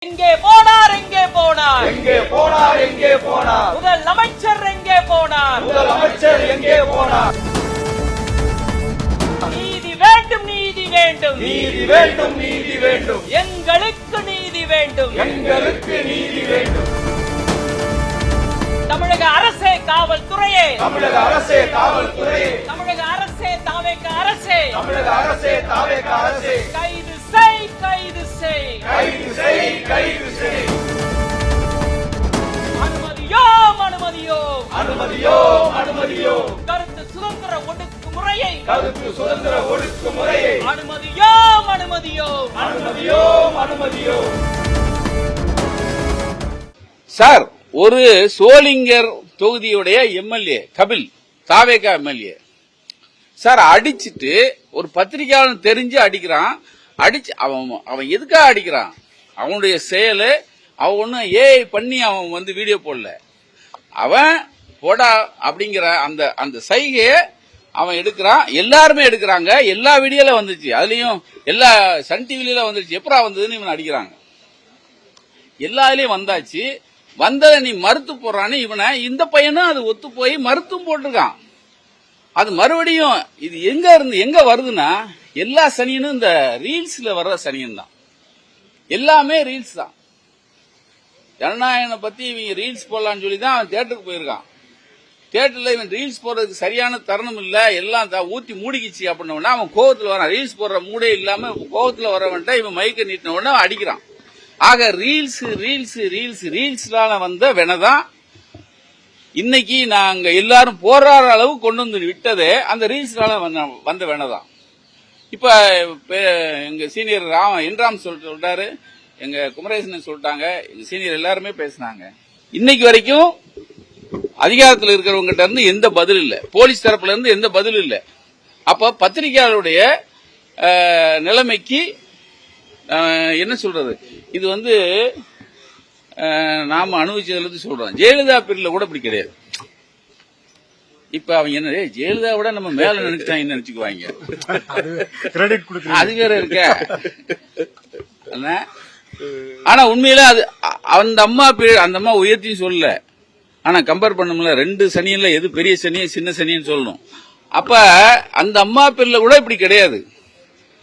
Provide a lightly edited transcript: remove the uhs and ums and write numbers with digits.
எங்கே போனார் எங்கே போனார் எங்கே போனார் எங்கே போனார் முதலமைச்சர் எங்கே போனார் முதலமைச்சர் எங்கே போனார் நீதி வேண்டும் நீதி வேண்டும் நீதி வேண்டும் நீதி வேண்டும் எங்களுக்கு நீதி வேண்டும் எங்களுக்கு நீதி வேண்டும் தமிழக அரசே காவல்துறையே தமிழக அரசே காவல்துறையே தமிழக அரசே தாவேக அரசே தமிழக அரசே தாவேக அரசே கைது செய் கைது செய் கைது செய் கைது செய் அனுமதியோ அனுமதியோ அனுமதியோ அனுமதியோ கருத்து சுதந்திர ஒடுக்குமுறையை கருத்து சுதந்திர ஒடுக்குமுறையை அனுமதியோ அனுமதியோ அனுமதியோ அனுமதியோ சார் ஒரு சோளிங்கர் தொகுதியுடைய எம்எல்ஏ கபில் தாவேகா எம்எல்ஏ சார் அடிச்சிட்டு ஒரு பத்திரிகையாளன் தெரிஞ்சு அடிக்கிறான். அடிச்சு அவன் எதுக்காக அடிக்கிறான்? அவனுடைய செயலு அவன் ஒன்னும் ஏஐ பண்ணி அவன் வந்து வீடியோ போடல. அவன் போடா அப்படிங்கிற அந்த அந்த சைகையை அவன் எடுக்கிறான். எல்லாருமே எடுக்கிறாங்க. எல்லா வீடியோல வந்துச்சு. அதுலயும் எல்லா சன் டிவில வந்துருச்சு. எப்பரா வந்ததுன்னு இவன் அடிக்கிறாங்க. எல்லாத்துலயும் வந்தாச்சு. வந்ததை நீ மறுத்து போறான்னு இவனை இந்த பையனும் அது ஒத்து போய் மறுத்தும் போட்டிருக்கான். அது மறுபடியும் இது எங்க இருந்து எங்க வருதுன்னா எல்லா சனியனும் இந்த ரீல்ஸ்ல வர்ற சனியன் தான். எல்லாமே ரீல்ஸ் தான். ஜனநாயகனை பத்தி இவங்க ரீல்ஸ் போடலான்னு சொல்லி தான் அவன் தியேட்டருக்கு போயிருக்கான். தியேட்டர்ல இவன் ரீல்ஸ் போடுறதுக்கு சரியான தருணம் இல்ல, எல்லாம் ஊத்தி மூடிக்கிச்சு அப்படின்னா அவன் கோவத்துல வரான். ரீல்ஸ் போடுற மூடே இல்லாம கோவத்துல வரவன்ட்ட இவன் மைக்க நீட்டின உடனே அவன் அடிக்கிறான். ஆக ரீல்ஸ் ரீல்ஸ் ரீல்ஸ் ரீல்ஸ்லான வந்த வெனதான் இன்னைக்கு நாங்க எல்லாரும் போராடுற அளவு கொண்டு வந்து விட்டதே அந்த ரீல்ஸ்லால வந்த வெனதான். இப்ப எங்க சீனியர் என்ராம் சொல்லிட்டாரு, எங்க குமரேசன் சொல்லிட்டாங்க, எங்க சீனியர் எல்லாருமே பேசினாங்க. இன்னைக்கு வரைக்கும் அதிகாரத்தில் இருக்கிறவங்க இருந்து எந்த பதில் இல்ல, போலீஸ் தரப்புல இருந்து எந்த பதில் இல்ல. அப்ப பத்திரிகையாளருடைய நிலைமைக்கு என்ன சொல்றது, இது வந்து நாம அனுபவிச்சதுல சொல்றோம். ஜெயலலிதா பீரியட்ல கூட இப்படி கிடையாது. இப்ப அவங்க என்ன ஜெயலலிதா விட நம்ம மேல நினைச்சாங்க நினைச்சுக்குவாங்க. அது வேற இருக்க. ஆனா உண்மையில அது அந்த அம்மா உயர்த்தியும் சொல்லல. ஆனா கம்பேர் பண்ணமுல ரெண்டு சனியன்ல எது பெரிய சனியன் சின்ன சனியன்னு சொல்லணும். அப்ப அந்த அம்மா பீரியட்ல கூட இப்படி கிடையாது.